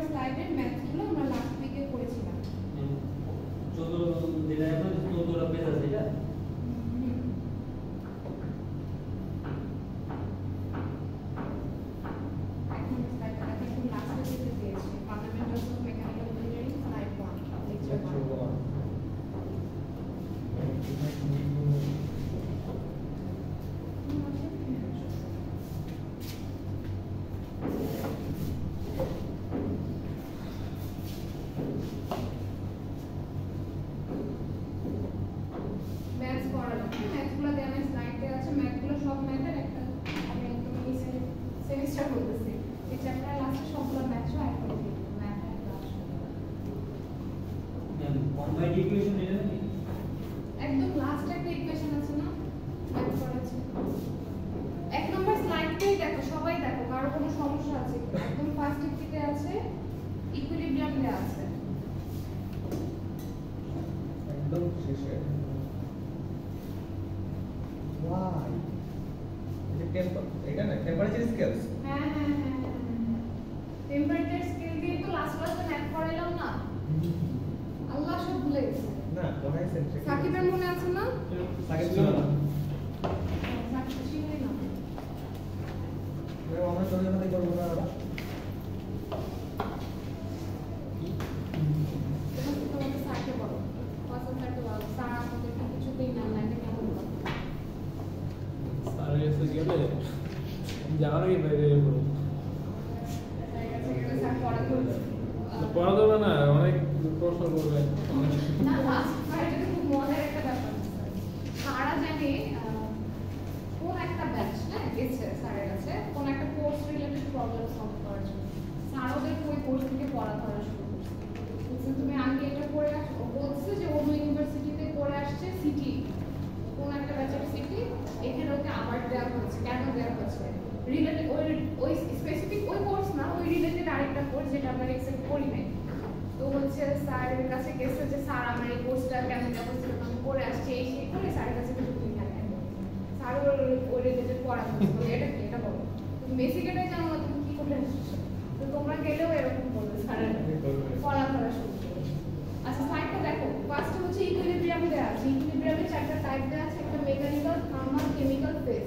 স্লাইডে ম্যাথগুলো আমরা লাস্ট উইকে করেছিলাম। 14 দিনে এখন 14টা পেজ আছে এটা। এখন স্লাইডটা একটু লাস্টে যেতে দিয়েছি। Fundamentals of mechanical engineering slide 1 lecture 1। Combined equation এটা নাকি একদম লাস্ট একটা ইকুয়েশন আছে না ম্যাথ করেছে। এক নম্বর স্লাইডটাই দেখো, সবাই দেখো, কারো কোনো সমস্যা আছে? একদম ফার্স্ট দিকে আছে ইকুইলিব্রিয়াম দেয়া আছে একদম শেষে। ওয়াই এটা না টেম্পারেচার স্কেলস। হ্যাঁ হ্যাঁ হ্যাঁ টেম্পারেচার স্কেল দিয়ে তো লাস্ট ক্লাসে ম্যাথ করাইলাম না। আল্লাহ সব ভুলে গেছে। না পড়াইছেন সাকিবের মনে আছে না? সাকিব ছিল না। সাকিব ছিলই না। আমরা সবাই কথা করব না। তোমাকে স্যারকে বলো, পছন্দ স্যারকে বলো, স্যার আমাদের কিছুতেই না লাইনে কেমন বলো। স্যার এসে গেলে জানারই বাইরে বলো। স্যার পড়া করছে। পড়া দেবে না, অনেক প্রশ্ন করবে। না লাস্ট ফ্রাইডে খুব মজার একটা ব্যাপার সারা জানে কোন একটা ব্যাচ না গেছে স্যারের কাছে কোন একটা কোর্স রিলেটেড প্রবলেম সলভ করার জন্য। স্যার ওদের ওই কোর্স থেকে পড়া ধরা শুরু করছে। বলছে তুমি আগে এটা পড়ে আসো। ও বলছে যে অন্য ইউনিভার্সিটিতে পড়ে আসছে সিটি, কোন একটা ব্যাচের সিটি, এখানে ওকে আবার দেওয়া হয়েছে। কেন দেওয়া হয়েছে? রিলেটেড ওই স্পেসিফিক ওই কোর্স না, ওই রিলেটেড আরেকটা কোর্স যেটা আমরা এক্সেপ্ট করি নাই। তো হচ্ছে স্যারের কাছে গেছে যে স্যার আমার এই কোর্সটা কেন দেওয়া হয়েছিল, আমি পড়ে আসছি এই সেই করে স্যারের কাছে কিছু তুমি থাকেন। স্যার ওই রিলেটেড পড়া বলছে এটা কি এটা বলো, তুমি বেসিক এটাই জানো না, তুমি কি করে আসছো? তো তোমরা গেলেও এরকম বলবে স্যারের পড়া ধরা শুরু করবে। আচ্ছা স্লাইডটা দেখো, ফার্স্ট হচ্ছে ইকুইলিব্রিয়াম দেওয়া আছে। ইকুইলিব্রিয়ামের চারটা টাইপ দেওয়া আছে, একটা mechanical, thermal, chemical, phase.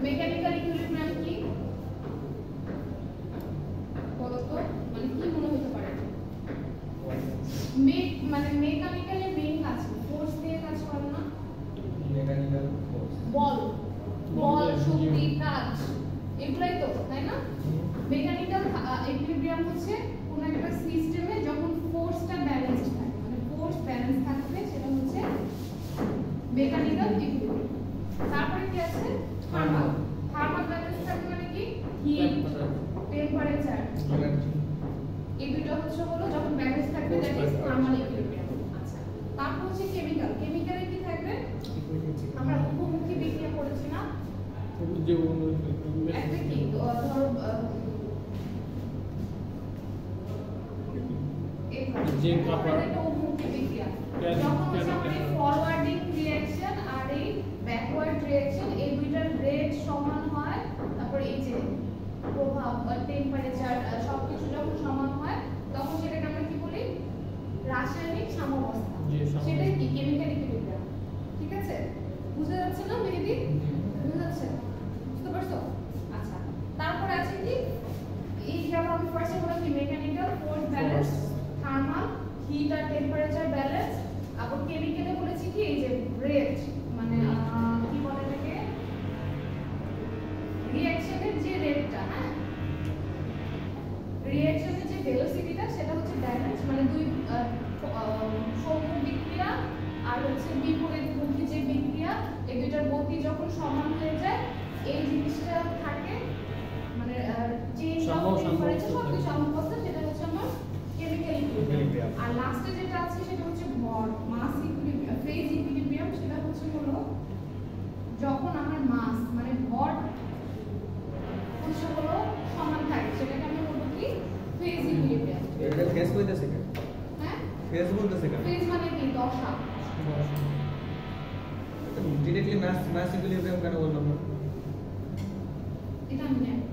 Mechanical equilibrium কি বলো তো, মানে কি মনে হতে পারে? মানে মেকানিক্যালের মেইন কাজ ফোর্স দিয়ে কাজ করে না? মেকানিক্যাল ফোর্স বল বল শক্তি কাজ এগুলাই তো, তাই না? মেকানিক্যাল ইকুইলিব্রিয়াম হচ্ছে কোন একটা সিস্টেমে যখন ফোর্সটা ব্যালেন্সড থাকে, মানে ফোর্স ব্যালেন্স থাকবে, সেটা হচ্ছে মেকানিক্যাল ইকুইলিব্রিয়াম। তারপরে কি আছে? থার্মাল। থার্মাল ব্যালেন্স থাকবে মানে কি? Heat, temperature, energy. এই দুটো হচ্ছে হলো যখন ব্যালেন্স থাকবে, দ্যাট ইজ থার্মাল ইকুইলিব্রিয়াম। আচ্ছা তারপর হচ্ছে কেমিক্যাল। কেমিক্যালে কি থাকবে? আমরা মুখোমুখি বিক্রিয়া করেছি না একটা কি ধরো যে কাপড় একটা মুখোমুখি বিক্রিয়া যখন হচ্ছে আমাদের ফরওয়ার্ডিং রিঅ্যাকশন আর এই ব্যাকওয়ার্ড রিঅ্যাকশন এই দুইটার রেট সমান হয়, তারপর এই যে প্রভাব টেম্পারেচার সবকিছু যখন সমান হয় তখন সেটাকে আমরা কি বলি? রাসায়নিক সাম্যাবস্থা। সেটাই কি? Chemical equilibrium. ঠিক আছে, বুঝা যাচ্ছে না মেহেদি? বুঝা যাচ্ছে? বুঝতে পারছো? আচ্ছা তারপরে আছে কি এই যেমন আমি ফার্স্টে বললাম কি mechanical force balance, thermal heat আর টেম্পারেচার ব্যালেন্স, আবার কেমিক্যালে বলেছি কি এই যে রেট, মানে কি বলে এটাকে রিঅ্যাকশনের যে রেটটা, হ্যাঁ রিঅ্যাকশনের যে ভেলোসিটিটা সেটা হচ্ছে ব্যালেন্স, মানে দুই সম্মুখ বিক্রিয়া আর হচ্ছে বিপরীতমুখী যে বিক্রিয়া এই দুইটার গতি যখন সমান হয়ে যায় এই জিনিসটা থাকে, মানে চেঞ্জ অফ টেম্পারেচার সবকিছু সাম্যাবস্থা, সেটা হচ্ছে আমার কেমিক্যাল ইকুইলিব্রিয়াম। আর লাস্টে যেটা আছে সেটা হচ্ছে ভর মাস ইকুইলিব্রিয়াম, ফেজ ইকুইলিব্রিয়াম। সেটা হচ্ছে হলো যখন আমার মাস মানে ভর হচ্ছে হলো সমান থাকে, সেটাকে আমরা বলবো কি? Phase equilibrium. এটা ফেজ কইতাছে কেন? হ্যাঁ ফেজ বলতেছে কেন? ফেজ মানে কি? দশা। ডিরেক্টলি মাস ইকুইলিব্রিয়াম কেন বললাম না? এটা আমি জানি।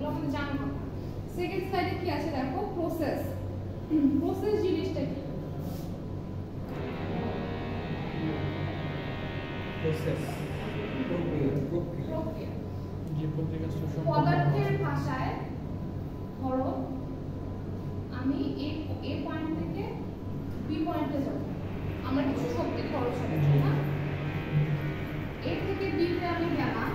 এগুলো আমাদের জানার কথা। সেকেন্ড স্লাইডে কি আছে দেখো, প্রসেস। প্রসেস জিনিসটা কি? প্রসেস প্রক্রিয়া প্রক্রিয়া। যে প্রক্রিয়া পদার্থের ভাষায় ধরো আমি এ পয়েন্ট থেকে বি পয়েন্টে যাব, আমার কিছু শক্তি খরচ হচ্ছে না, এ থেকে বি তে আমি গেলাম,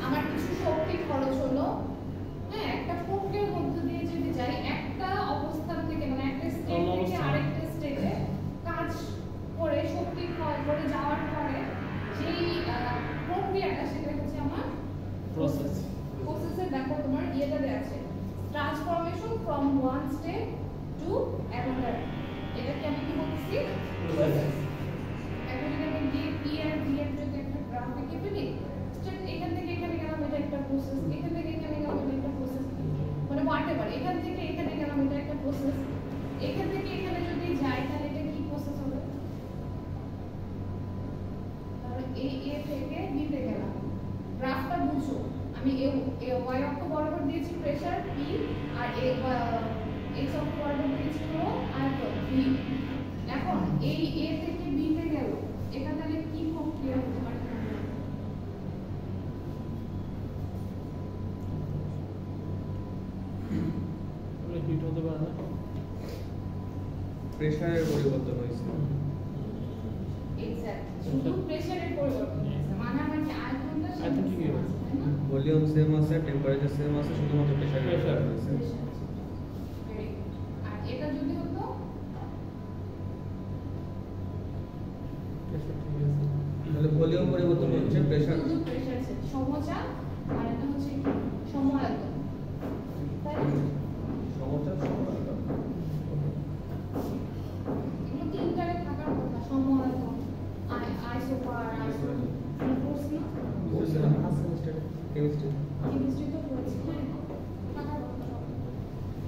আমার কিছু শক্তি খরচ হলো। হ্যাঁ, একটা প্রক্রিয়ার মধ্য দিয়ে যদি যাই, একটা অবস্থান থেকে মানে একটা স্টেট থেকে আরেকটা স্টেটে কাজ করে শক্তি ক্ষয় করে যাওয়ার পরে যেই প্রক্রিয়াটা সেটা হচ্ছে আমার প্রসেস। প্রসেসে দেখো তোমার ইয়েটা দেয়া আছে, transformation from one state to another. এটাকে আমি কি বলছি? প্রসেস। এখন যদি আমি ডি আর ভি এর যদি একটা গ্রাফ এঁকে ফেলি, স্টেট এখান থেকে এখানে গেলাম, এটা একটা প্রসেস, এখান থেকে এখানে গেলাম, এটা একটা প্রসেস, মানে হোয়াটএভার, এখান থেকে এখানে গেলাম, এটা একটা প্রসেস, এখান থেকে এখানে যদি যাই তাহলে এটা কি প্রসেস হবে? তাহলে এই এ থেকে বি তে গেলাম, গ্রাফটা বুঝো, আমি এ ওয়াই অক্ষ বরাবর দিয়েছি প্রেসার পি, আর এক্স অক্ষ বরাবর দিয়েছি হলো আয়তন ভি। এখন এই এ থেকে বি তে গেল, এটা তাহলে কি প্রক্রিয়া হতে পারে? হিট হতে পারে না, প্রেসারের পরিবর্তন হয়েছে। এক্স্যাক্টলি, শুধু প্রেসারের পরিবর্তন হয়েছে, মানে আমার যে আয়তনটা আয়তন ঠিকই সেম আছে। আছে, তাই না? ভলিউম সেম আছে, টেম্পারেচার সেম আছে, শুধুমাত্র প্রেসারের Pressure। পরিবর্তন হয়েছে। Very good. আর এটা যদি হতো প্রেসার ঠিক আছে। তাহলে ভলিউম পরিবর্তন হচ্ছে, প্রেসার শুধু প্রেসার সেট, সমচাপ, আর এটা হচ্ছে কি? সম-আয়তন, তাই না? সমচাপ সমায়তন। এগুলো তিনটারে থাকার কথা, সম-আয়তন, আইসোপার, আইসোপার, পড়ছি না? বলছে না ফার্স্ট সেমিস্টার কেমিস্ট্রি। কেমিস্ট্রি তো পড়েছি, হ্যাঁ, থাকার কথা সব।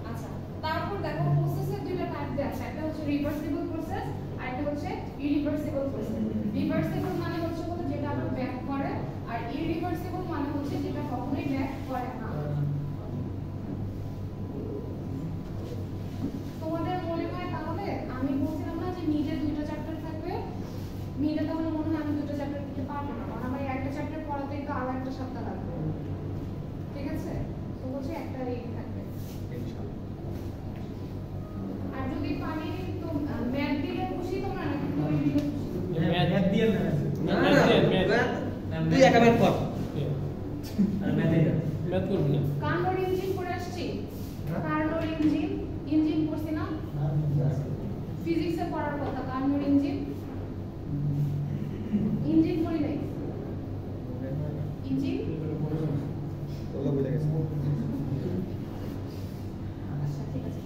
আচ্ছা, তারপর দেখো প্রসেসের দুইটা টাইপ দেয়া আছে, একটা হচ্ছে রিভার্সিবল প্রসেস আর একটা হচ্ছে ইরিভার্সিবল প্রসেস। রিভার্সিবল মানে হচ্ছে বলে যেটা আবার ব্যাক করে, আর ইরিভার্সিবল মানে হচ্ছে যেটা কখনোই ব্যাক করে না। তোমাদের মনে হয় তাহলে আমি বলছিলাম না যে মিডে দুইটা চ্যাপ্টার থাকবে, মিডে তাহলে মনে হয় আমি দুটো চ্যাপ্টার দিতে পারবো না, কারণ আমার এই একটা চ্যাপ্টার পড়াতে তো আরো একটা সপ্তাহ লাগবে, ঠিক আছে? তো বলছি একটা এই থাকবে। ইনশাআল্লাহ। আর যদি পারি তো ম্যাথ দিলে খুশি তোমরা, নাকি বই দিলে খুশি? ম্যাথ দিয়ে না না ম্যাথ না, দিয়ে, ম্যাথ। ম্যাথ তুই একা ম্যাথ কর। আর ম্যাথে না ম্যাথ করবি না। কার্নোর ইঞ্জিন করে আসছি, হ্যাঁ। কার্নোর ইঞ্জিন পড়ছি না? ফিজিক্সে পড়ার কথা, কার্নোর ইঞ্জিন পড়ি নাই, ইঞ্জিন। ওগুলো বুঝে গেছে। আচ্ছা ঠিক আছে।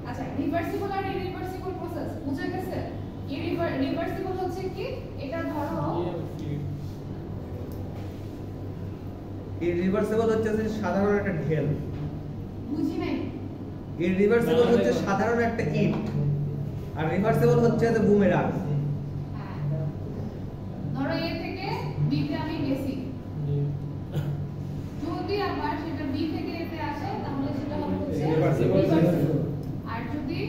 আচ্ছা, রিভার্সিবল আর ইরিভার্সিবল প্রসেস বুঝে গেছে? রিভার্সিবল হচ্ছে কি, এটা ধরো ইরিভার্সিবল হচ্ছে যে সাধারণ একটা ঢেল। বুঝি নাই। ইরিভার্সিবল হচ্ছে সাধারণ একটা ইট, আর রিভার্সিবল হচ্ছে যে বুমেরাং। হ্যাঁ, ধরো এ থেকে বি তে আমি গেছি, যদি আবার সেটা বি থেকে এ তে আসে তাহলে সেটা হবে হচ্ছে Reversible। reversible। আর যদি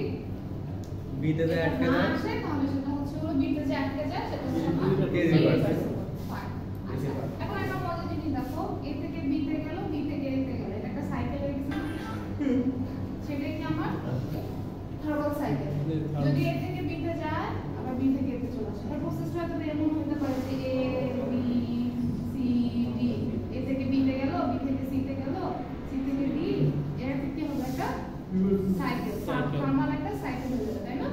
বিতে যে এটা আটকে না যায় আসে তাহলে সেটা হচ্ছে হলো বি তে যে আটকে যায় সেটা হচ্ছে আমার Irreversible। irreversible। Fine। আচ্ছা, এখন একটা মজার জিনিস দেখো, এ থেকে বি তে গেল, বি থেকে এ তে গেল, এটা একটা সাইকেলের এক্সাম্পল। সেটা কি আমার থার্মাল সাইকেল। যদি এ থেকে বি তে যায় আবার বি থেকে এ তে চলে আসে, তার প্রসেসটা হয়তো এমন হতে পারে যে এ বি সি ডি, এ থেকে বি তে গেল, বি থেকে সি তে গেল, সি থেকে ডি, এর কি হবে একটা সাইকেল, থার্মাল একটা সাইকেল হয়ে যাবে, তাই না?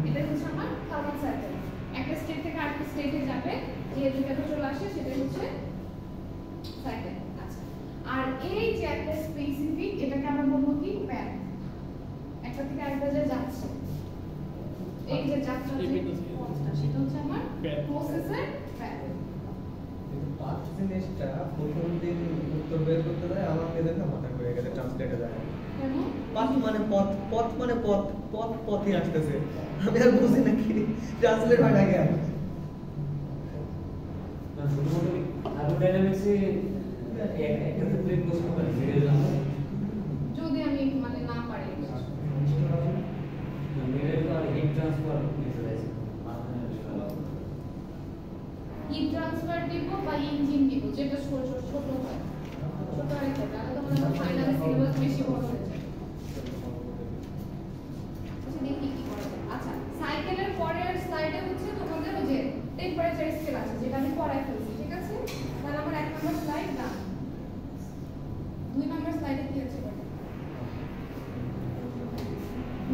এটা হচ্ছে আমার থার্মাল সাইকেল, একটা স্টেট থেকে আরেকটা স্টেটে যাবে, যেহেতু এটা চলে আসে সেটা হচ্ছে সাইকেল। আচ্ছা, আর এই যে একটা স্পেসিফিক, এটাকে আমরা বলবো কি প্যাথ, একটা থেকে আরেকটা যে যাচ্ছে, এই যে যাত্রা যে পথটা সেটা হচ্ছে আমার Path। প্রসেসের প্যাথ। কিন্তু পাঁচ জিনিসটা প্রথম দিন উত্তর বের করতে যায় আমার মেয়েদের না মাথা ঘুরে গেছে, ট্রান্সলেটে যায়। কেন? পাথ মানে পথ, পথ মানে পথ, পথ পথই আসতেছে, আমি আর বুঝি না কি ট্রান্সলেট হয় না কেন। শুধুমাত্র থার্মোডাইনামিক্সে একটা প্লেট বসতে পারি মিডল নাম্বার যদি আমি মানে না পারি মিডল আর হিট ট্রান্সফার মেথড আছে হিট ট্রান্সফার দিব বা ইঞ্জিন দিব যেটা ছোট ছোট হয় ছোট রেখে তাহলে তো মানে ফাইনাল সিলেবাস বেশি বড় হয়ে যায় আচ্ছা দেখি কি করা যায় আচ্ছা সাইকেলের পরের স্লাইডে হচ্ছে তোমাদের ওই যে টেম্পারেচার স্কেল আছে যেটা আমি পড়াই ফেলছি ঠিক আছে তাহলে আমার 1 নম্বর স্লাইড না 2 নম্বর স্লাইডে কি আছে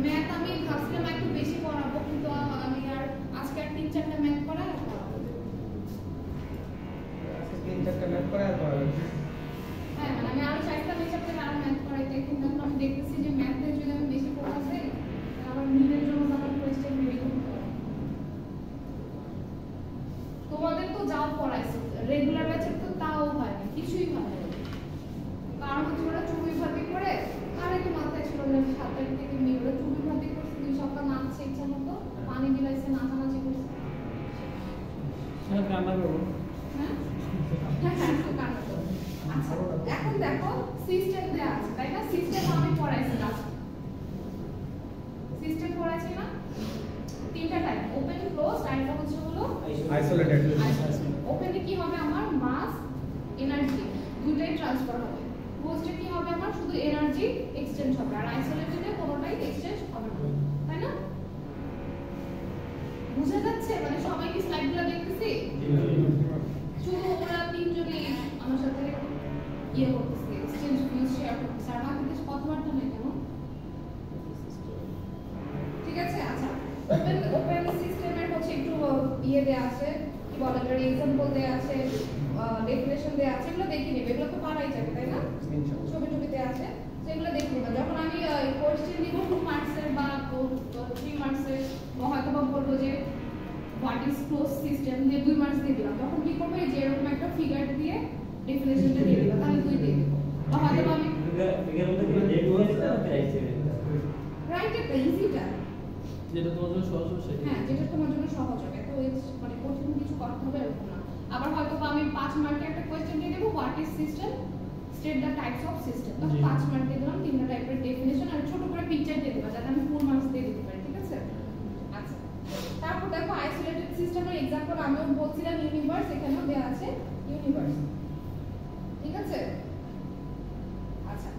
ম্যাথ আমি ভাবছিলাম একটু বেশি পড়াবো কিন্তু আমি আর আজকে আর 3-4টা ম্যাথ পড়া আর পড়াবো তিন চারটা ম্যাথ করে আর পড়াবেন হ্যাঁ মানে আমি আরো 4টা চ্যাপ্টার আর ম্যাথ পড়াইতে কিন্তু এখন আমি দেখতেছি যে ম্যাথে যদি আমি বেশি পড়া যায় আমার নিজের জন্য আমার কোয়েশ্চেন রেডি করতে হবে তোমাদের তো যাও পড়াইছে রেগুলার ব্যাচে তো তাও হয় না কিছুই হয় না কারণ হচ্ছে ওরা চুরি ভাতি করে আরে তো মাথায় ছিল না 7 তারিখ থেকে নিয়ে ওরা চুরি ভাতি করছে 2 সপ্তাহ নাচছে ইচ্ছা মতো পানি বিলাইছে নাচানাচি করছে হ্যাঁ কান্না করবো হ্যাঁ হ্যাঁ তো কান্না করো আচ্ছা এখন দেখো সিস্টেম দেয়া আছে তাই না সিস্টেম আমি পড়াইছি লাস্ট সিস্টেম পড়াইছি না তিনটা টাইপ ওপেন ক্লোজ টাইপটা হচ্ছে হলো আইসোলেটেড ওপেনে কি হবে আমার মাস এনার্জি দুটোই ট্রান্সফার হবে ক্লোজে কি হবে আমার শুধু এনার্জি এক্সচেঞ্জ হবে আর আইসোলেটেডে কোনোটাই এক্সচেঞ্জ হবে না তাই না বুঝা যাচ্ছে মানে সবাই কি স্লাইডগুলো দেখতেছি শুধু ওরা তিনজনই আমার সাথে ইয়ে করতেছে এক্সচেঞ্জ ভিউজ শেয়ার করতেছে আর বাকি কিছু কথাবার্তা নেই কেন ঠিক আছে আচ্ছা ওপেন সিস্টেমের হচ্ছে একটু ইয়ে দেয়া আছে কি বলে এর एग्जांपल দেয়া আছে ডেফিনেশন দেয়া আছে এগুলো দেখে নেবে এগুলো তো পারাই যাবে তাই না ছবি ছবি দেয়া আছে সেগুলো দেখে নেবে যখন আমি কোশ্চেন দিব 2 মার্কসের বা 3 মার্কসের হয়তো বা বলবো যে হোয়াট ইজ ক্লোজ সিস্টেম দিয়ে 2 মার্কস দিয়ে দিলাম তখন কি করবে যে এরকম একটা ফিগার দিয়ে ডেফিনেশনটা দিয়ে দিলাম তাহলে 2 দিয়ে দেব বা হয়তো আমি ফিগার মধ্যে কি লেফট সাইড না রাইট সাইড রাইট একটা ইজিটা যেটা তোমার জন্য সহজ হবে সেটা হ্যাঁ যেটা তোমার জন্য সহজ হবে তো মানে কঠিন কিছু করতে হবে এরকম না আবার হয়তো আমি 5 মার্কে একটা কোশ্চেন দিয়ে দেব what is system state the types of system তো 5 মার্ক দিয়ে দিলাম তিনটা টাইপের ডেফিনেশন আর ছোট করে পিকচার দিয়ে দেব যাতে আমি ফুল মার্কস দিয়ে দিতে পারি ঠিক আছে আচ্ছা তারপর দেখো আইসোলেটেড সিস্টেমের एग्जांपल আমিও বলছিলাম ইউনিভার্স এখানেও দেয়া আছে ইউনিভার্স ঠিক আছে আচ্ছা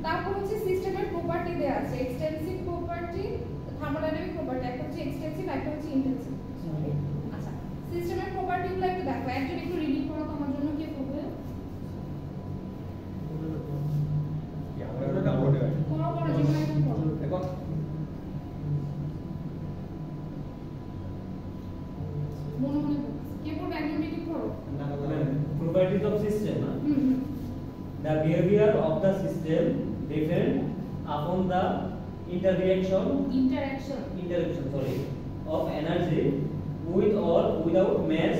তারপর হচ্ছে সিস্টেমের প্রপার্টি দেয়া আছে এক্সটেনসিভ প্রপার্টি থার্মোডাইনামিক প্রপার্টি একটা হচ্ছে এক্সটেনসিভ একটা হচ্ছে ইন্টেনসিভ আচ্ছা সিস্টেমের প্রপার্টিগুলো একটু দেখো একজন একটু রিডিং করো তোমার জন্য কে করবে আমরা ডাউনলোড হয় করো করো যেগুলো একদম করো দেখো মনে মনে কে করবে একজন রিডিং করো properties of system hmm hmm the behavior of the system depend upon the interaction of energy with or without mass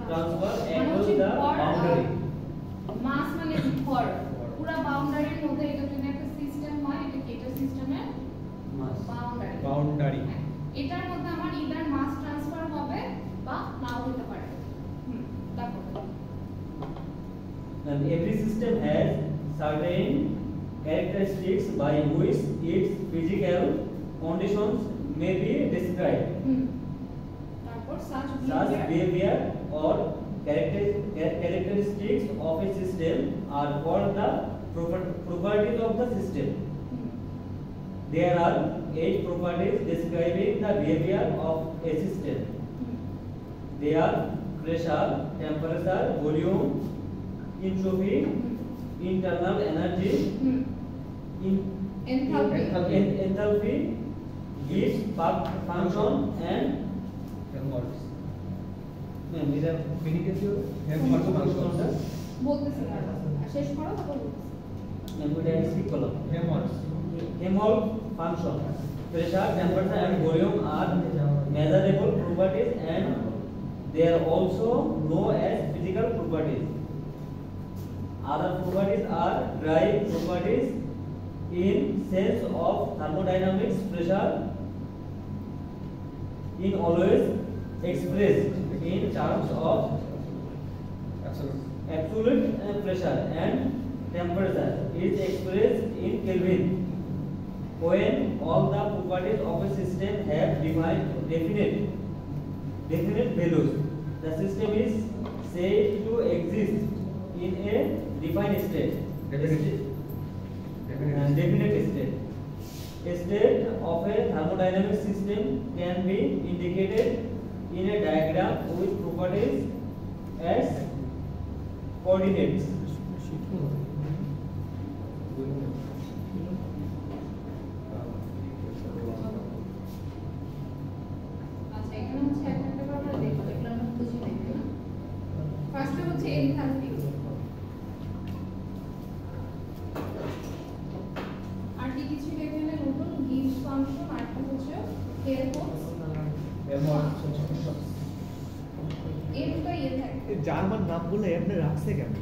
transfer across the boundary মাস মানে ভর পুরো বাউন্ডারির মধ্যে এটা যদি একটা সিস্টেম হয় এটা কি এটা সিস্টেমের mass বাউন্ডারি এটার মধ্যে আমার ইদার মাস ট্রান্সফার হবে বা নাও হতে পারে তারপর and every system has certain characteristics by which its physical conditions may be described তারপর such such behavior or characteristics of a system are called the properties of the system. There are 8 properties describing the behavior of a system. They are pressure, temperature, volume, entropy, internal energy, enthalpy, heat function, and Helmholtz এটা ফিনিকে দিও Helmholtz বলতেছি না শেষ করো তারপর বলতেছি এটা speak করলাম Helmholtz Helmholtz function. Pressure, temperature, and volume are measurable properties, and they are also known as physical properties. Other properties are drive properties in sense of thermodynamics. Pressure in always expressed in terms of absolute absolute pressure and temperature is expressed in Kelvin. When all the properties of a system have definite values, the system is said to exist in a defined state. Definite state. A state of a thermodynamic system can be indicated in a diagram with properties as coordinates. আচ্ছা এখানে হচ্ছে একটা একটা করে আমরা দেখব এগুলো আমরা বুঝি দেখব না ফার্স্টে হচ্ছে এনথালপি আর কি কিছু এখানে নতুন গিভস ফাংশন আর একটা হচ্ছে হেলমহোল্টজ এর তো ইয়ে থাকে জার্মান নাম বলে এমনি রাখছে কেন?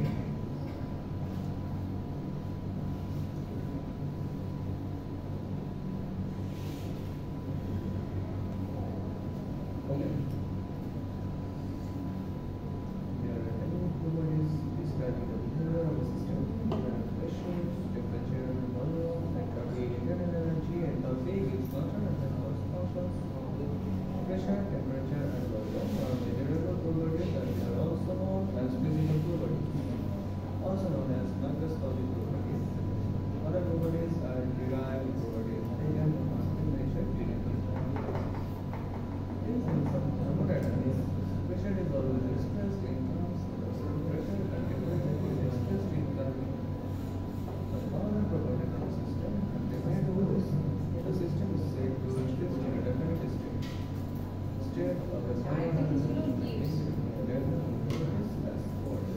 Pressure, temperature, and volume are measurable properties and are also known as physical properties, also known as macroscopic properties. Other properties are derived properties taken from measured clinical properties. In some thermodynamics, pressure is always expressed in terms of pressure and temperature is expressed in Kelvin. The other properties of a system have definite values. The system is said to exist in a definite state. State of a thermodynamic system is as follows.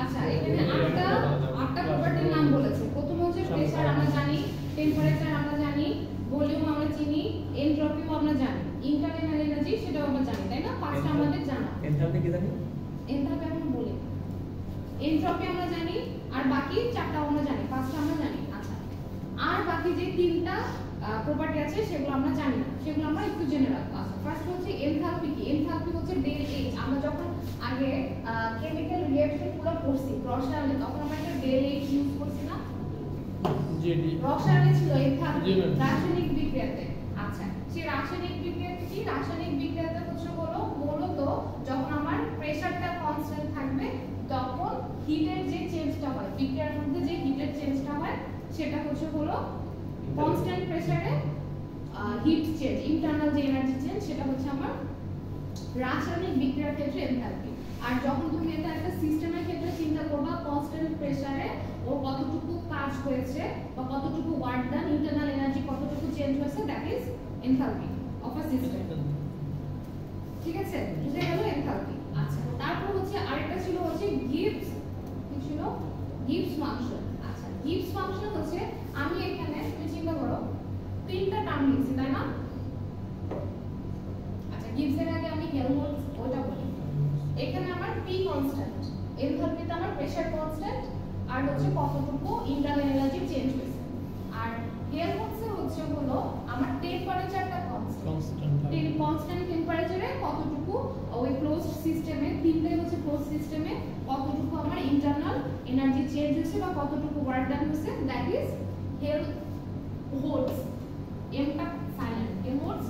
আচ্ছা এখানে আটটা প্রপার্টির নাম বলেছে প্রথম হচ্ছে pressure আমরা জানি টেম্পারেচার আমরা জানি ভলিউম আমরা চিনি এনট্রপিও আমরা জানি ইন্টারনাল এনার্জি সেটাও আমরা জানি তাই না পাঁচটা আমাদের জানা এনথালপি কি জানি? এনথালপি আমরা বলি এনট্রপি আমরা জানি আর বাকি চারটা আমরা জানি পাঁচটা আমরা জানি আচ্ছা আর বাকি যে তিনটা প্রপার্টি আছে সেগুলো আমরা জানি না সেগুলো আমরা একটু জেনে রাখবো আচ্ছা ফার্স্ট হচ্ছে এনথালপি কি এনথালপি হচ্ছে ডেল এইচ আমরা যখন আগে কেমিক্যাল রিঅ্যাকশন পুরো করছি রসায়নে তখন আমরা একটা ডেল এইচ ইউজ করছি না জেডি রসায়নে ছিল এনথালপি জি ম্যাম। রাসায়নিক বিক্রিয়াতে আচ্ছা সেই রাসায়নিক বিক্রিয়াতে কি রাসায়নিক বিক্রিয়াতে হচ্ছে হলো মূলত যখন আমার প্রেসারটা কনস্ট্যান্ট থাকবে তখন হিটের যে চেঞ্জটা হয় বিক্রিয়ার মধ্যে যে হিটের চেঞ্জটা হয় সেটা হচ্ছে হলো কনস্ট্যান্ট প্রেসারে হিট চেঞ্জ ইন্টারনাল যে এনার্জি চেঞ্জ সেটা হচ্ছে আমার রাসায়নিক বিক্রিয়ার ক্ষেত্রে এনথালপি আর যখন তুমি এটা একটা সিস্টেমের ক্ষেত্রে চিন্তা করবা কনস্ট্যান্ট প্রেসারে ও কতটুকু কাজ হয়েছে বা কতটুকু ওয়ার্ক ডান ইন্টারনাল এনার্জি কতটুকু চেঞ্জ হয়েছে that is enthalpy of a system ঠিক আছে বুঝে গেল এনথালপি আচ্ছা তারপর হচ্ছে আরেকটা ছিল হচ্ছে গিভস কি ছিল গিভস ফাংশন আচ্ছা গিভস ফাংশন হচ্ছে আমি এখানে তুমি চিন্তা করো তিনটা টার্ম লিখছি তাই না আচ্ছা গিভস এর আগে আমি হেলমহোল্টজ ওটা বলি এখানে আমার পি কনস্ট্যান্ট এনথালপিতে আমার প্রেসার কনস্ট্যান্ট আর হচ্ছে কতটুকু ইন্টারনাল এনার্জি চেঞ্জ হয়েছে আর হেলমহোল্টজে হচ্ছে হলো আমার টেম্পারেচারটা কনস্ট্যান্ট কনস্ট্যান্ট টেম্পারেচারে কতটুকু ওই ক্লোজড সিস্টেমে তিনটাই হচ্ছে ক্লোজ সিস্টেমে কতটুকু আমার ইন্টারনাল এনার্জি চেঞ্জ হয়েছে বা কতটুকু ওয়ার্ক ডান হয়েছে দ্যাট ইজ হেলমহোল্টজ এমটা সাইলেন্ট হেলমহোল্টজ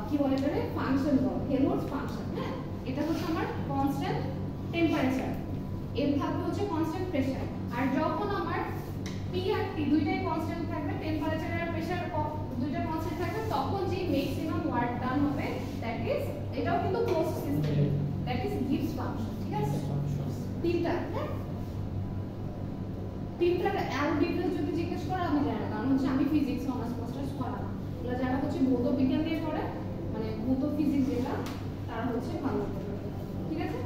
কি বলে এটারে ফাংশন বলে হেলমহোল্টজ ফাংশন হ্যাঁ এটা হচ্ছে আমার কনস্ট্যান্ট টেম্পারেচার এনথালপি হচ্ছে কনস্ট্যান্ট প্রেসার আর যখন আমার পি আর টি দুইটাই কনস্ট্যান্ট থাকবে টেম্পারেচার আর প্রেসার দুইটা কনস্ট্যান্ট থাকবে তখন যে ম্যাক্সিমাম ওয়ার্ক ডান হবে দ্যাট ইজ এটাও কিন্তু close system that is gives function ঠিক আছে তিনটা হ্যাঁ তিনটার আরো ডিটেইলস যদি জিজ্ঞেস করে আমি জানি না, কারণ হচ্ছে আমি ফিজিক্স অনার্স মাস্টার্স করা না, এগুলো যারা হচ্ছে ভৌত বিজ্ঞান নিয়ে পড়ে মানে ভৌত ফিজিক্স যেটা তারা হচ্ছে ভালো করে, ঠিক আছে?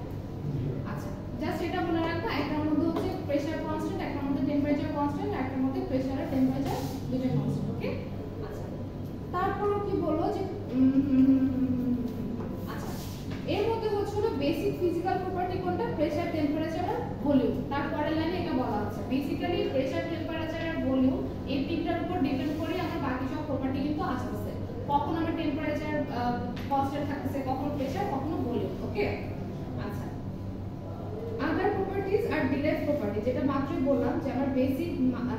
আচ্ছা জাস্ট এটা বলে রাখবা, একটার মধ্যে হচ্ছে প্রেসার কনস্ট্যান্ট, একটার মধ্যে টেম্পারেচার কনস্ট্যান্ট, একটার মধ্যে প্রেসার আর টেম্পারেচার দুটোই কনস্ট্যান্ট, ওকে? আচ্ছা তারপরও কি বললো যে আচ্ছা এর মধ্যে হচ্ছে হলো বেসিক ফিজিক্যাল প্রপার্টি কোনটা? প্রেসার, টেম্পারেচার আর ভলিউম। তারপরের লাইনে এটা বলা আছে বেসিক্যালি প্রেসার, টেম্পারেচার আর ভলিউম এই তিনটার উপর ডিপেন্ড করে আমার বাকি সব প্রপার্টি কিন্তু আসছে। কখন আমার টেম্পারেচার কনস্ট্যান্ট থাকতেছে, কখনো প্রেসার, কখনো ভলিউম, ওকে? আচ্ছা আদার প্রপার্টিজ আর ডিরাইভড প্রপার্টি, যেটা মাত্রই বললাম যে আমার বেসিক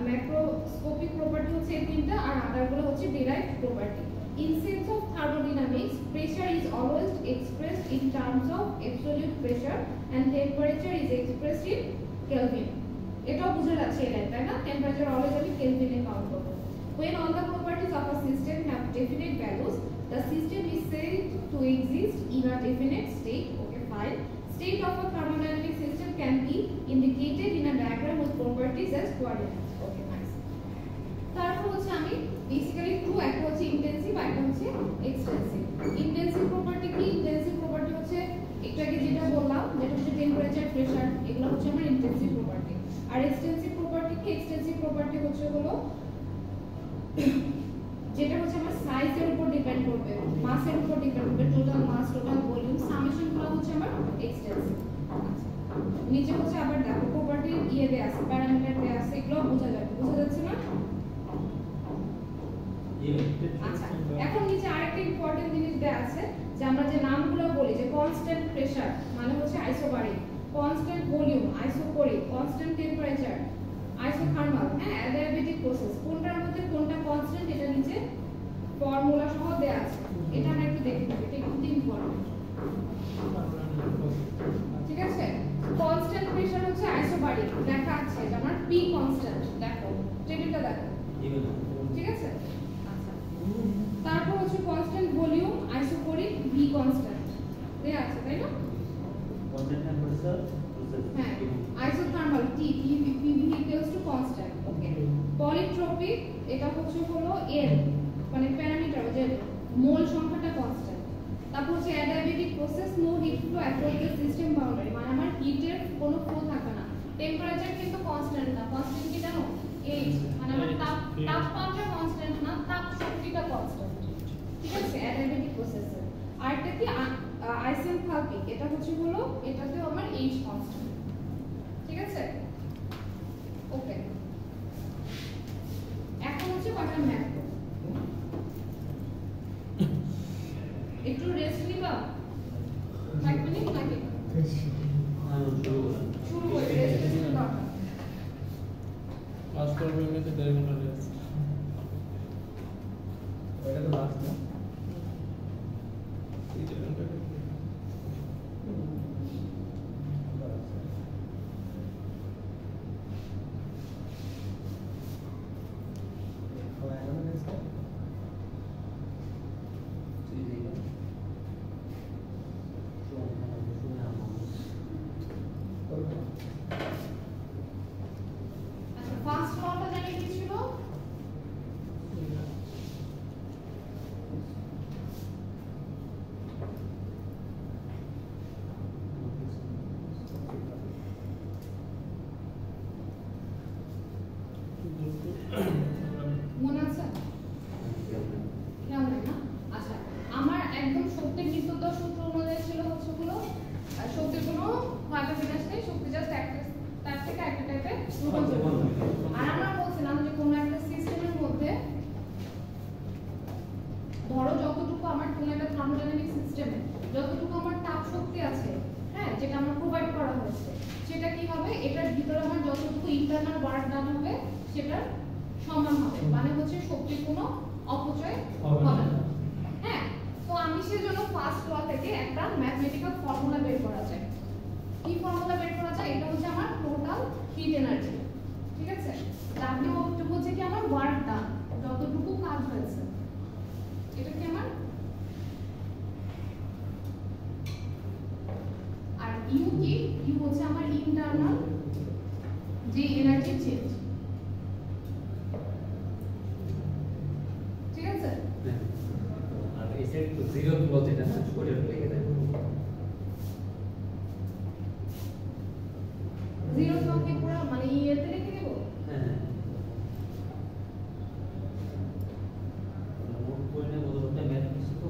ম্যাক্রোস্কোপিক প্রপার্টি হচ্ছে এই তিনটা, আর আদারগুলো হচ্ছে derived property. In sense of thermodynamics, pressure is always expressed in terms of absolute pressure and temperature is expressed in Kelvin. এটাও বুঝা যাচ্ছে এই লাইন, তাই না? টেম্পারেচার অলওয়েজ আমি কেলভিনে কাউন্ট করব। When all the properties of a system have definite values, the system is said to exist in a definite state. Okay, fine. State of a thermodynamic system can be indicated in a diagram with properties as coordinates. Okay, nice. তারপর হচ্ছে আমি basically two, একটা হচ্ছে intensive আর একটা হচ্ছে এক্সটেনসিভ। Intensive property কি? Intensive property হচ্ছে একটু আগে যেটা বললাম, যেটা হচ্ছে টেম্পারেচার, প্রেসার, এগুলো হচ্ছে আমার ইন্টেনসিভ প্রপার্টি। আর এক্সটেনসিভ প্রপার্টি কি? এক্সটেনসিভ প্রপার্টি হচ্ছে হলো যেটা হচ্ছে আমার সাইজের উপর ডিপেন্ড করবে, মাসের উপর ডিপেন্ড করবে, টোটাল মাস, টোটাল ভলিউম, সামেশনগুলো হচ্ছে আমার এক্সটেনসিভ। নিচে হচ্ছে আবার দেখো প্রপার্টি দেয়া আছে, প্যারামিটার দেয়া আছে, এগুলো বোঝা যাবে, বোঝা যাচ্ছে না? আচ্ছা এখন নিচে আরেকটা ইম্পর্টেন্ট জিনিস দেয়া আছে যে আমরা যে নামগুলো বলি যে কনস্ট্যান্ট প্রেসার মানে হচ্ছে isobaric, constant volume isochoric, constant temperature isothermal, হ্যাঁ অ্যাডিয়াবেটিক প্রসেস, কোনটার মধ্যে কোনটা কনস্ট্যান্ট এটা নিচে ফর্মুলা সহ দেয়া আছে, এটা আমরা একটু দেখে নেব, এটা একটু ইম্পর্টেন্ট, ঠিক আছে? কনস্ট্যান্ট প্রেসার হচ্ছে আইসোবারিক, লেখা আছে এটা আমার পি কনস্ট্যান্ট, দেখো টেবিলটা দেখো, ঠিক আছে? তারপর হচ্ছে constant volume isochoric V constant দেয়া আছে, তাই না? কনস্ট্যান্ট টেম্পারেচার প্রসেস, হ্যাঁ isothermal T PV equals to constant, okay? Polytropic এটা হচ্ছে হলো এর মানে প্যারামিটার যে মোল সংখ্যাটা কনস্ট্যান্ট। তারপর হচ্ছে adiabatic process, no heat flow across the system boundary, মানে আমার হিটের কোনো ফ্লো থাকে না। টেম্পারেচার কিন্তু কনস্ট্যান্ট না, কনস্ট্যান্ট কি জানো? এইচ, মানে আমার তাপমাত্রা কনস্ট্যান্ট না, তাপ শক্তিটা কনস্ট্যান্ট, ঠিক আছে? অ্যাডিয়াবেটিক প্রসেসে আরেকটা কি আইসেনথালপিক, এটা হচ্ছে হলো এটাতেও আমার এইচ কনস্ট্যান্ট, ঠিক আছে? ওকে এখন হচ্ছে কয়টা ম্যাক্রো, একটু রেস্ট নিবা 5 মিনিট নাকি শুরু করি? রেস্ট দরকার, পাস করবে এমনিতে 1.5 ঘন্টা রেস্ট। এটা তো লাস্ট না? আচ্ছা ফার্স্ট লটা জানি কি ছিল? মনে আছে? খেয়াল নেই না? আচ্ছা আমার একদম শক্তির বিশুদ্ধ সূত্র অনুযায়ী ছিল হচ্ছে হলো শক্তির কোনো ভাগা বিনাশ নেই, শক্তি জাস্ট একটা তার থেকে একটা টাইপের রূপান্তর। আর আমরা বলছিলাম যে কোনো একটা সিস্টেমের মধ্যে ধরো যতটুকু আমার কোনো একটা থার্মোডাইনামিক সিস্টেমে যতটুকু আমার তাপ শক্তি আছে, হ্যাঁ যেটা আমার প্রোভাইড করা হয়েছে, সেটা কি হবে? এটার ভিতরে আমার যতটুকু ইন্টারনাল ওয়ার্ক ডান হবে সেটার সমান হবে, মানে হচ্ছে শক্তির কোনো অপচয় হবে না। হ্যাঁ তো আমি সেজন্য ফার্স্ট ল থেকে একটা ম্যাথমেটিক্যাল ফর্মুলা বের করা যায়। কি ফর্মুলা বের করা যায়? এটা হচ্ছে আমার টোটাল হিট এনার্জি, ঠিক আছে? W হচ্ছে কি আমার ওয়ার্ক ডান, যতটুকু কাজ হয়েছে, এটা কি আমার, আর ইউ কি? ইউ হচ্ছে আমার ইন্টারনাল যে এনার্জি চেঞ্জ, ঠিক আছে? আর এই সাইড তো জিরো ক্লোজ, এটা না ওটা লিখে দেন। জিরো সঙ্গে পুরো মানে ইয়েতে লিখে দেব। হ্যাঁ নোট করে বদলতে ম্যাথ কিছু তো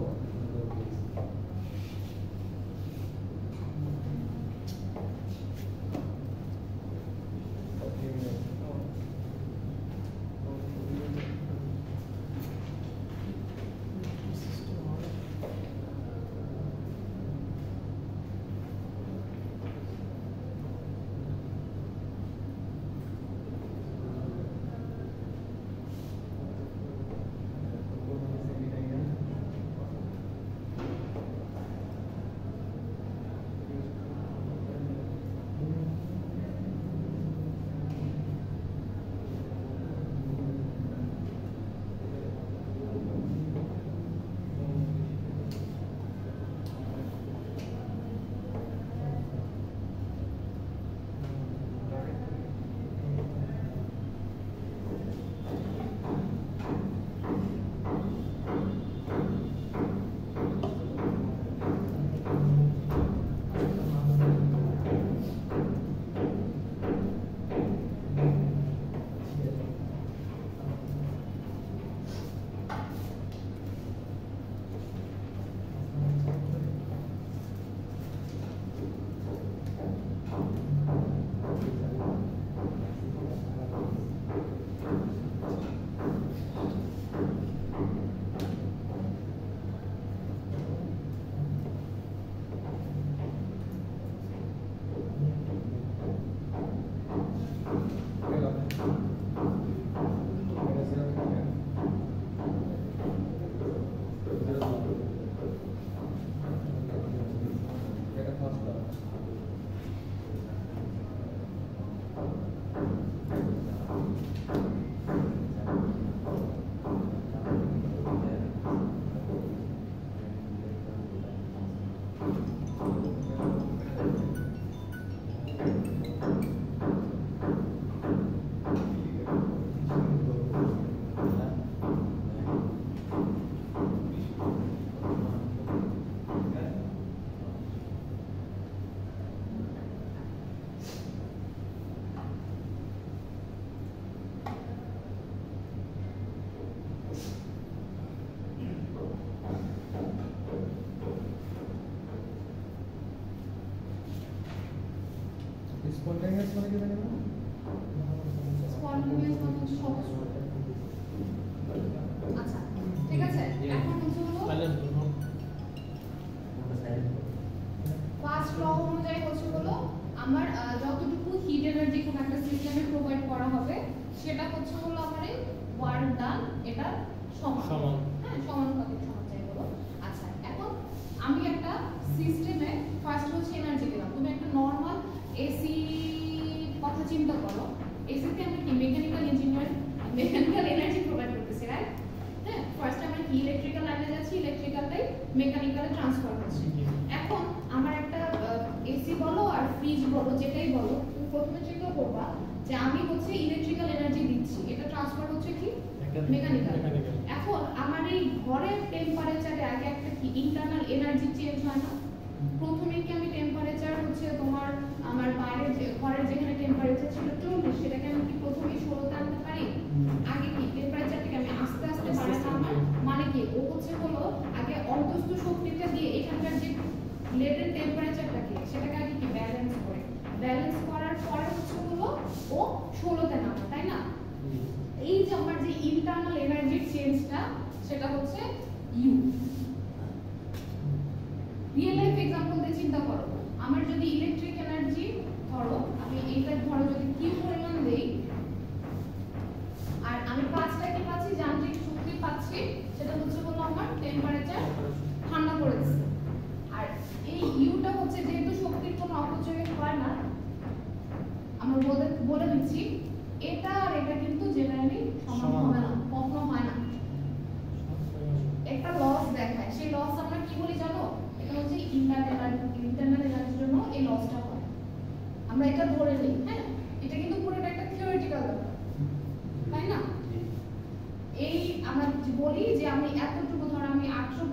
স্পন্টেনিয়াস মানে কি জানেন না? স্পন্টেনিয়াস মানে হচ্ছে সহজ। আচ্ছা ঠিক আছে, এখন হচ্ছে হলো ফার্স্ট ল অনুযায়ী হচ্ছে হলো আমার যতটুকু হিট এনার্জি কোন একটা সিস্টেমে প্রোভাইড করা হবে সেটা হচ্ছে হলো আমার এই ওয়ার্ক ডান এটা সমান। হ্যাঁ সমানুপাতিক সমান চাই হলো। আচ্ছা এখন আমি একটা সিস্টেমে ফার্স্ট হচ্ছে এনার্জি দিলাম। তুমি একটা নরমাল এসি কথা চিন্তা করো, এসিতে আমরা কি mechanical engineer mechanical energy provide করতেছি, রাইট? হ্যাঁ ফার্স্ট আমরা কি ইলেকট্রিক্যাল লাইনে যাচ্ছি, ইলেকট্রিক্যালটাই মেকানিক্যালে ট্রান্সফার হচ্ছে। এখন আমার একটা এসি বলো আর ফ্রিজ বলো যেটাই বলো, তুমি প্রথমে চিন্তা করবা যে আমি হচ্ছে ইলেকট্রিক্যাল এনার্জি দিচ্ছি, এটা ট্রান্সফার হচ্ছে কি মেকানিক্যাল। এখন আমার এই ঘরের টেম্পারেচারে আগে একটা কি ইন্টারনাল এনার্জি চেঞ্জ হয় না? প্রথমে কি আমি টেম্পারেচার হচ্ছে তোমার আমার বাইরের যে ঘরের যেখানে টেম্পারেচার ছিল 40 সেটাকে আমি কি প্রথমে 16 তে আনতে পারি? আগে কি টেম্পারেচারটাকে আমি আস্তে আস্তে বাড়াতাম, মানে কি ও হচ্ছে হলো আগে অন্তস্থ শক্তিটা দিয়ে এখানকার যে লেটের টেম্পারেচারটাকে সেটাকে আগে কি ব্যালেন্স করে, ব্যালেন্স করার পরে হচ্ছে হলো ও 16 তে নামে, তাই না? এই যে আমার যে ইন্টারনাল এনার্জির চেঞ্জটা সেটা হচ্ছে ইউ। রিয়েল লাইফ এক্সাম্পল দিয়ে চিন্তা করো, আমার যদি ইলেকট্রিক এনার্জি ধরো আমি এইটা ধরো যদি কিউ পরিমাণ দেই আর আমি পাঁচটা কি পাচ্ছি যান্ত্রিক শক্তি পাচ্ছি, সেটা হচ্ছে হলো আমার টেম্পারেচার ঠান্ডা করে দিচ্ছে। আর এই ইউটা হচ্ছে যেহেতু শক্তির কোনো অপচয় হয় না, আমরা বলে দিচ্ছি এটা আর এটা কিন্তু জেনারেলি সমান হবে না, কখনো হয় না, একটা লস দেখায়। সেই লস আমরা কি বলি জানো? এটা হচ্ছে ইন্টারনাল এনার্জির জন্য এই লসটা হয়, আমরা এটা ধরে নিই। হ্যাঁ এটা কিন্তু পুরোটা একটা থিওরিটিক্যাল ব্যাপার, তাই না? এই আমরা বলি যে আমি এতটুকু, ধর আমি 800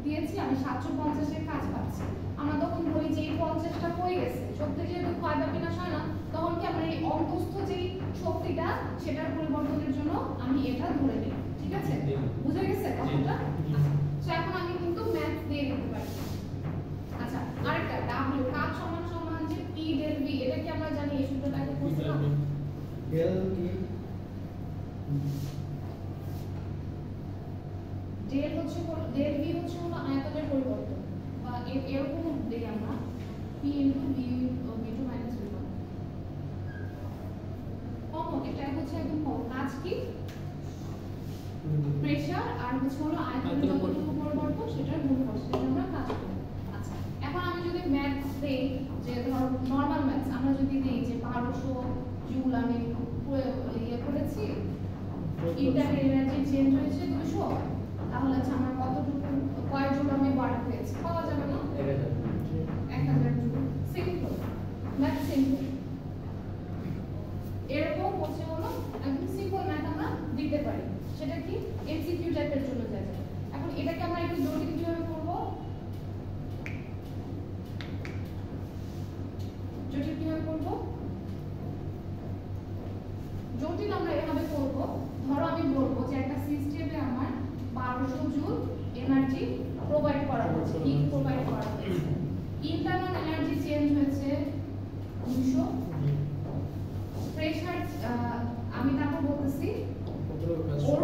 দিয়েছি, আমি 750 এর কাজ পাচ্ছি, আমরা তখন বলি যে এই 50টা কই গেছে। শক্তি যেহেতু ক্ষয় বা বিনাশ হয় না, তখন কি আমরা এই অন্তস্থ যে শক্তিটা সেটার পরিবর্তনের জন্য আমি এটা ধরে নিই, ঠিক আছে? বুঝে গেছে কথাটা? আচ্ছা, এখন আমি কিন্তু ম্যাথ দিয়ে দিতে পারি। আচ্ছা, আরেকটা W কাজ সমান সমান যে P del V, এটা কি আমরা জানি? এই সূত্রটা আগে পড়ছিলাম। del E del হচ্ছে del V হচ্ছে হলো আয়তনের পরিবর্তন, বা এরকম দেই আমরা P into V2 minus V1 common. এটা হচ্ছে একদম কমন। কাজ কি? প্রেসার আর হচ্ছে হলো আয়তনের যতটুকু পরিবর্তন সেটার গুণফল, সেটা আমরা কাজ করি। আচ্ছা, এখন আমি যদি ম্যাথস দেই, যে ধর নরমাল ম্যাথস আমরা যদি দেই যে 1200 জুল আমি ইয়ে করেছি, ইন্টারনাল এনার্জি চেঞ্জ হয়েছে 200, তাহলে আচ্ছা আমার কতটুকু কয় জুল আমি ওয়ার্ক পেয়েছি পাওয়া যাবে না? 1000 জুল। Simple math, simple. এরকম হচ্ছে হলো একদম সিম্পল ম্যাথ আমরা দিতে পারি। সেটা কি? এমসিকিউ টাইপের জন্য যায়। এখন এটাকে আমরা একটু জটিল কিভাবে করব? জটিল কিভাবে করব? জটিল আমরা এভাবে করব, ধরো আমি বলবো যে একটা সিস্টেমে আমার 1200 জুল এনার্জি প্রোভাইড করা হচ্ছে, হিট প্রোভাইড করা হচ্ছে, ইন্টারনাল এনার্জি চেঞ্জ হয়েছে 200, প্রেসার আমি তারপর বলতেছি ওর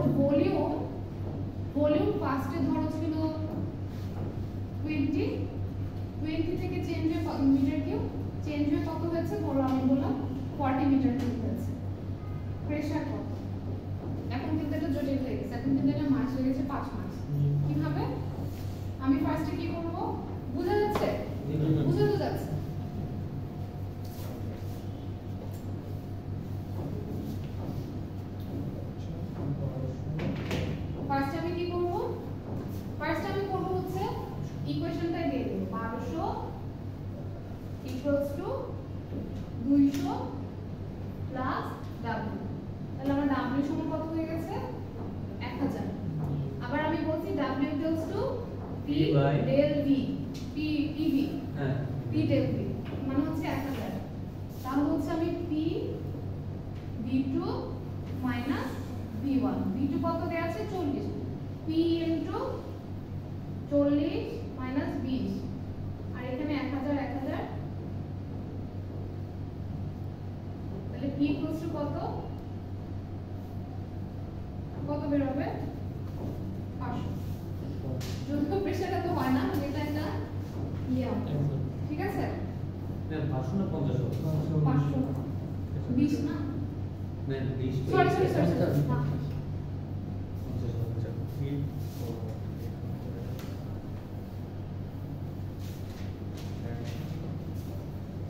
ভলিউম ফার্স্টে ধরো ছিল 20 থেকে চেঞ্জ হয়ে কত মিটার কিউব, চেঞ্জ হয়ে কত হয়েছে? ধরো আমি বললাম 40 মিটার কিউব হয়েছে। প্রেসার কত? এখন কিন্তু এটা জটিল হয়ে গেছে, এখন কিন্তু এটা মাস হয়ে গেছে 5 মাস। কিভাবে? আমি ফার্স্টে কি করব? বুঝা যাচ্ছে? বুঝা তো যাচ্ছে? ফার্স্ট আমি কি করব? ফার্স্ট আমি করব হচ্ছে ইকুয়েশনটা দিয়ে দেব 1200 ইকুয়ালস টু 200 প্লাস W। তাহলে আমার W সমান কত হয়ে গেছে? 1000। আবার আমি বলছি W equals to P del V, PV, হ্যাঁ, P del V মানে হচ্ছে 1000। তাহলে হচ্ছে আমি P V2 minus V1, V2 কত দেয়া আছে? 40, P into 40 minus 20, আর এখানে 1000 তাহলে P equals to কত? কত বের হবে? 500। যদিও প্রেসারটা তো হয় না, এটা একটা ইয়ে হবে, ঠিক আছে? না 500 না 50 হবে? 500 20 না, না 20 সরি 50 হবে।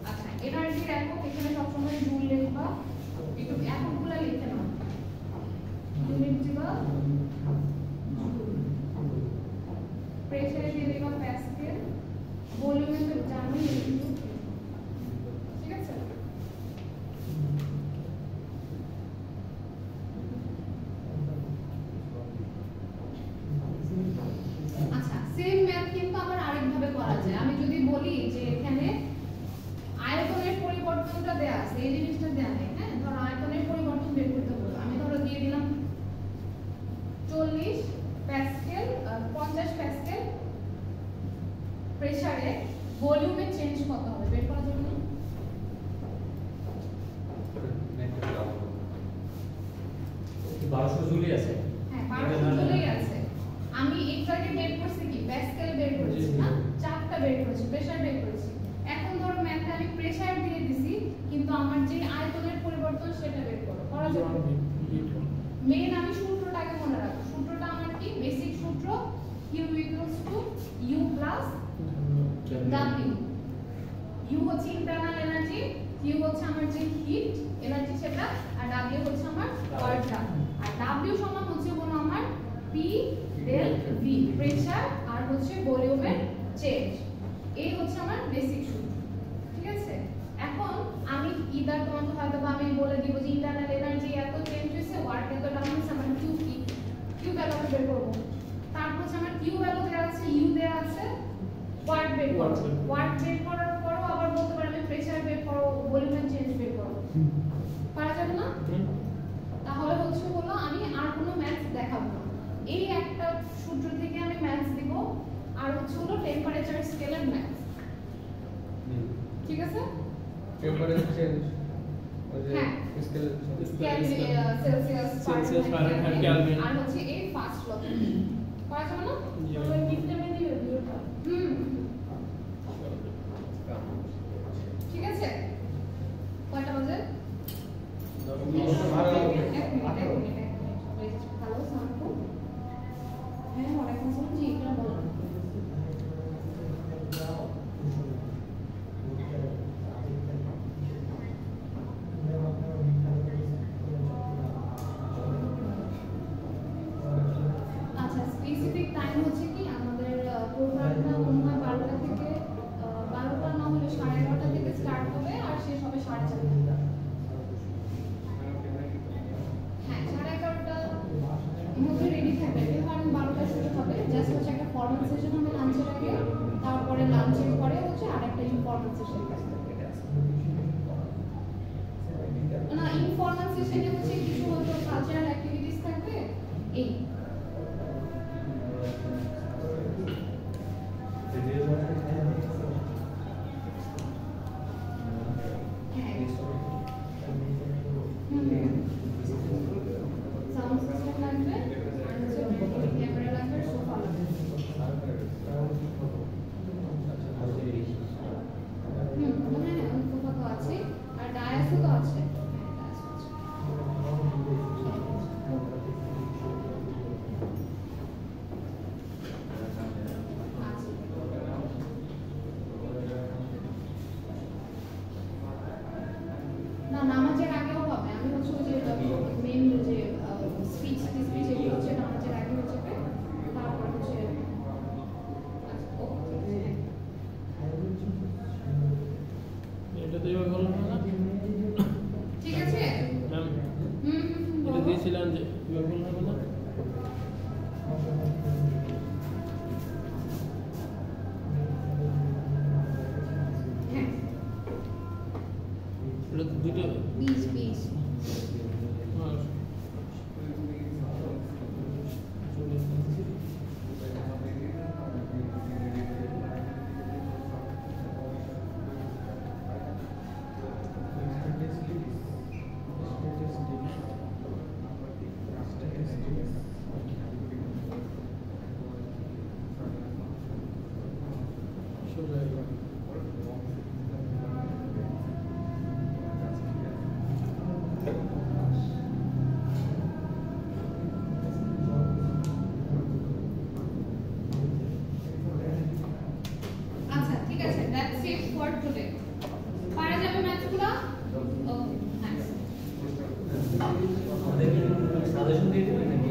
আচ্ছা, এনার্জির একক এখানে সবসময় জুল লিখবা, একটু এককগুলো লিখে নাও। ইউনিট দিবা জুল, প্রেসারে দিয়ে দিবা প্যাসকেল, ভলিউমে তো জানোই কিন্তু, ঠিক আছে? আচ্ছা, সেম ম্যাথ কিন্তু আবার আরেকভাবে করা যায়। আমি যদি বলি যে এখানে আয়তনের পরিবর্তনটা দেয়া আছে, এই জিনিসটা দেয়া নেই, হ্যাঁ? ধরো আয়তনের পরিবর্তন বের করতে বলো, আমি ধরো দিয়ে দিলাম 40 প্যাসকেল, 50 প্যাসকেল প্রেসারে ভলিউমে চেঞ্জ কত হবে বের করার জন্য? 1200 জুলই আছে। হ্যাঁ, 1200 জুলই আছে। আমি একটাকে বের করছি কি? প্যাসকেল বের করেছি না, চারটা বের করেছি, প্রেসার বের করেছি। এখন ধরো ম্যাথে আমি প্রেসার দিয়ে দিছি, কিন্তু আমার যে আয়তনের পরিবর্তন সেটা বের করো, করা যাবে? মেইন আমি সূত্রটাকে মনে রাখো। সূত্রটা আমার কি? বেসিক সূত্র Q equals to U plus W। U হচ্ছে ইন্টারনাল এনার্জি, Q হচ্ছে আমার যে হিট এনার্জি সেটা, আর W হচ্ছে আমার ওয়ার্ক ডান। আর W সমান হচ্ছে হলো আমার P del V, প্রেসার আর হচ্ছে ভলিউমের চেঞ্জ। এই হচ্ছে আমার বেসিক সূত্র, ঠিক আছে? এখন আমি ইদার তোমাকে হয়তো বা আমি বের করব। তারপর হচ্ছে আমার কিউ ভ্যালু দেওয়া আছে, ইউ দেওয়া আছে, ওয়াট বের করব। ওয়াট বের করার পরও আবার বলতে পারি আমি প্রেসার বের করো, ভলিউম চেঞ্জ বের করো। পারা যাবে না? তাহলে হচ্ছে হলো আমি আর কোনো ম্যাথস দেখাবো না। এই একটা সূত্র থেকে আমি ম্যাথস দিব, আর হচ্ছে হলো টেম্পারেচার স্কেলের ম্যাথস। ঠিক আছে? টেম্পারেচার চেঞ্জ ওই যে হ্যাঁ। Scale Celsius, Celsius, Fahrenheit, Kelvin. আর হচ্ছে এই ফার্স্ট ল। পারা যাবে না? জি। তাহলে গিফটে আমি দিও ভিডিওটা। ঠিক আছে? কয়টা বাজে? এক মিনিট। হ্যালো সামকো। হ্যাঁ, ওয়ালাইকুম আসসালাম। জি, এটা বলো। আচ্ছা, স্পেসিফিক টাইম হচ্ছে কি আমাদের প্রোগ্রামটা মনে হয় 12টা থেকে 12টা না হলে 11:30 থেকে স্টার্ট হবে আর শেষ হবে 4:30। হ্যাঁ, 11:30টার মধ্যে রেডি থাকবে। ধরেন 12টা শুরু হবে, জাস্ট হচ্ছে একটা ফর্মাল সেশন হবে লাঞ্চের আগে, তারপরে লাঞ্চের পরে হচ্ছে আরেকটা ইনফর্মাল সেশন থাকবে। না, ইনফর্মাল সেশনে হচ্ছে কিছু হয়তো কালচারাল অ্যাক্টিভিটিস থাকবে এই। সাউন্ড সিস্টেম লাগবে, আর হচ্ছে ক্যামেরা লাগবে, সোফা লাগবে। হ্যাঁ, সোফা তো আছে, আর ডায়াসও তো আছে। হ্যাঁ, ডায়াসও আছে। না, নামাজের আগেও হবে। আমি হচ্ছে ওই যে মেইন যে স্পিচ এগুলো হচ্ছে নামাজের আগে হচ্ছে, তারপর হচ্ছে এটা তো এবার বললাম না ঠিক আছে। ম্যাম, এটা বলো। দিয়েছিলাম যে এবার বললাম না হ্যাঁ, এটা দুটো 20 আর আচ্ছা, ঠিক আছে। That's it for today. পারা যাবে ম্যাথগুলো? ওকে, নাইস। আমাদের সাজেশন দিয়ে দিবেন নাকি?